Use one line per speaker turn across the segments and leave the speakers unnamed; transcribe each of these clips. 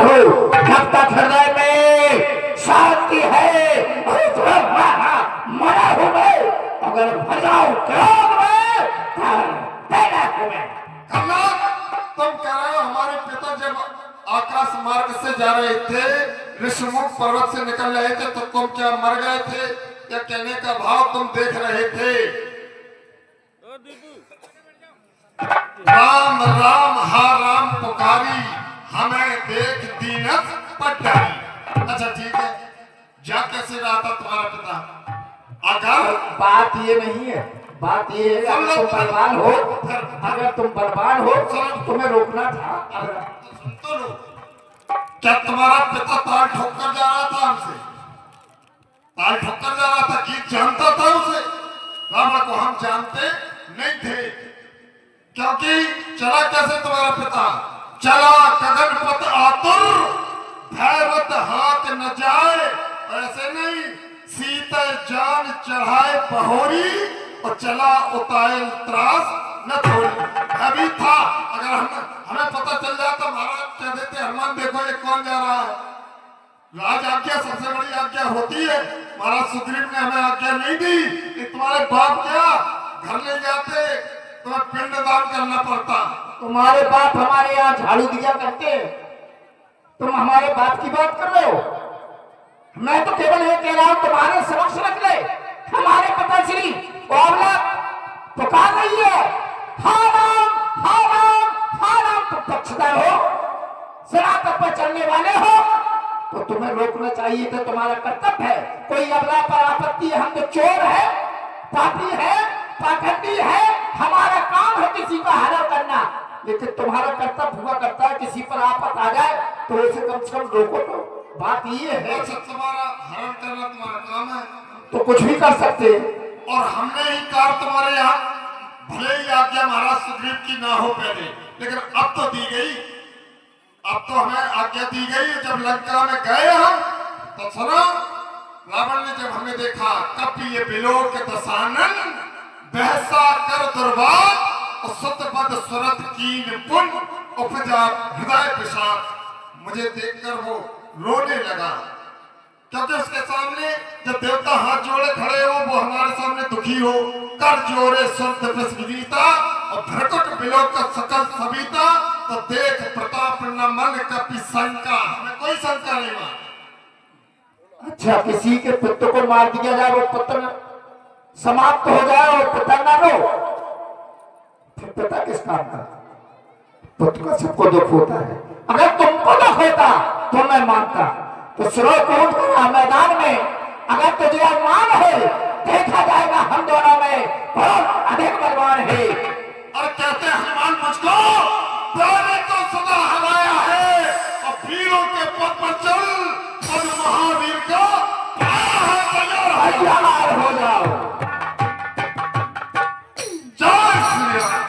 तैयार हो। जब तक हृदय में शांति है मरा हूं मैं, अगर भर जाऊं क्रोध में
तुम कह रहे हो हमारे पिता जब आकाश मार्ग से जा रहे थे, ऋषिमुख पर्वत से निकल रहे थे, तो तुम क्या मर गए थे? या कहने का भाव तुम देख रहे थे? राम राम हा राम पुकारी, हमें देख दीनत पट्टाई। अच्छा ठीक है, जा कैसे रहा था तुम्हारा पिता? अगर
बात ये नहीं है, बात ये है अगर तुम बलवान हो, अगर तुम बलवान हो तुम्हें रोकना था।
सुन तो लो, क्या तुम्हारा पिता ताल ठोकर जा रहा था हमसे? ताल ठोकर जा रहा था? गीत जानता था उसे? रावण को हम जानते नहीं थे, क्योंकि चला कैसे तुम्हारा पिता? चला गगन पथ आतुर, भैरवत हाथ न जाए। ऐसे नहीं, सीता जान चढ़ाए बहोरी, और चला उतायल त्रास न थोड़ी। अभी था, अगर हमें पता चल जाता महाराज कह देते हनुमान देखो ये कौन जा रहा है। राज आज्ञा सबसे बड़ी आज्ञा होती है। महाराज सुग्रीव ने हमें आज्ञा नहीं दी कि तुम्हारे बाप क्या घर ले जाते, तुम्हें पिंडदान करना पड़ता।
तुम्हारे बाप हमारे यहाँ झाड़ू दिया करते, तुम हमारे बाप की बात कर रहे हो? मैं तो केवल ये कह रहा हूं तुम्हारे समक्ष रख ले, हमारे पिताश्री पुकार रही है हाँ राम हाँ राम हाँ राम। तुम पक्षधर हो, सिरात पर चलने वाले हो, तो तुम्हें रोकना चाहिए था, तुम्हारा कर्तव्य है। कोई अबला पर आपत्ति है, हम तो चोर है, पापी है, पाखंडी है, हमारा काम है किसी का हरण करना, लेकिन तुम्हारा कर्तव्य हुआ करता है किसी पर आफत आ जाए तो उसे कम से कम रोको। तो बात ये है
तुम्हारा हरण करना तुम्हारा काम है,
तो कुछ भी कर सकते।
और हमने ही कार तुम्हारे यहाँ भले ही आज्ञा महाराज सुग्रीव की ना हो पहले, लेकिन अब तो दी गई, अब तो हमें आज्ञा दी गई। जब लंका में गए हम तो सुनो, रावण ने जब हमें देखा, कपि ये बिलोक दशानन, बहसा कर दुर्वाद, और सुतपद सुरत कीन पुन, उपजा हृदय विषाद। मुझे देखकर वो रोने लगा, क्योंकि उसके सामने जब देवता हाथ जोड़े खड़े हो, वो हमारे सामने दुखी हो। कर जोरे सुरत विस्मिता, और भ्रकुट बिलोक का सकल सविता, तो देख प्रताप न मन कपि शंका। हमें कोई शंका नहीं मार।
अच्छा, किसी के पुत्र को मार दिया जाए, वो पुत्र समाप्त हो जाए और पिता ना रो, फिर पिता किस काम का? पुत्र का सबको दुख होता है। अगर तुमको दुख होता तो मैं मानता, तो सिरों कूद कर मैदान में अगर तुझे अभिमान है, देखा जाएगा हम दोनों में कौन अधिक बलवान है।
और कहते हनुमान मुझको प्यारे तो सदा हराया है, और वीरों के पद पर चल, पद महावीर का
तैयार हो जाओ।
जय श्री राम।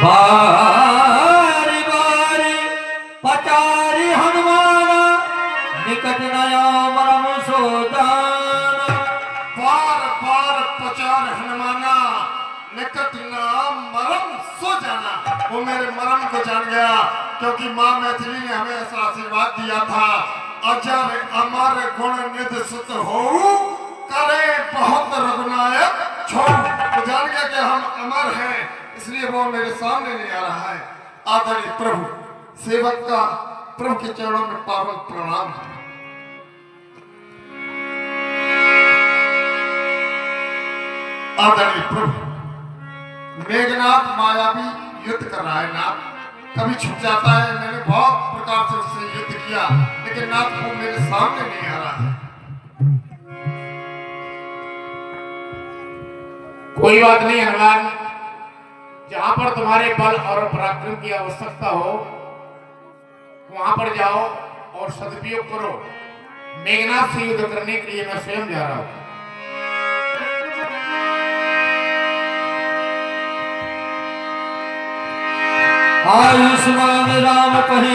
बारी बारी पचारी हनुमाना, निकट नया मरम सो जाना।
बार बार पचार हनुमाना, निकट नाम मरम सो जाना। वो मेरे मरम को जान गया, क्योंकि माँ मैथिली ने हमें ऐसा आशीर्वाद दिया था, अजर अमर गुण निधि सुत हो, करे बहुत रघुनायक छो। वो जान गया कि हम अमर हैं, इसलिए वो मेरे सामने नहीं आ रहा है। आदरणीय प्रभु, सेवक का प्रभु के चरणों में पावन प्रणाम है। आदरणीय प्रभु, मेघनाथ मायावी युद्ध कर रहा है नाथ, कभी छुप जाता है। मैंने बहुत प्रकार से उससे युद्ध किया, लेकिन नाथ वो मेरे सामने नहीं आ रहा है।
कोई बात नहीं हनुमान, जहां पर तुम्हारे बल और पराक्रम की आवश्यकता हो वहां पर जाओ और सदुपयोग करो। मेघनाथ से युद्ध करने के लिए मैं स्वयं जा रहा हूं।
आयुष्मान राम कहे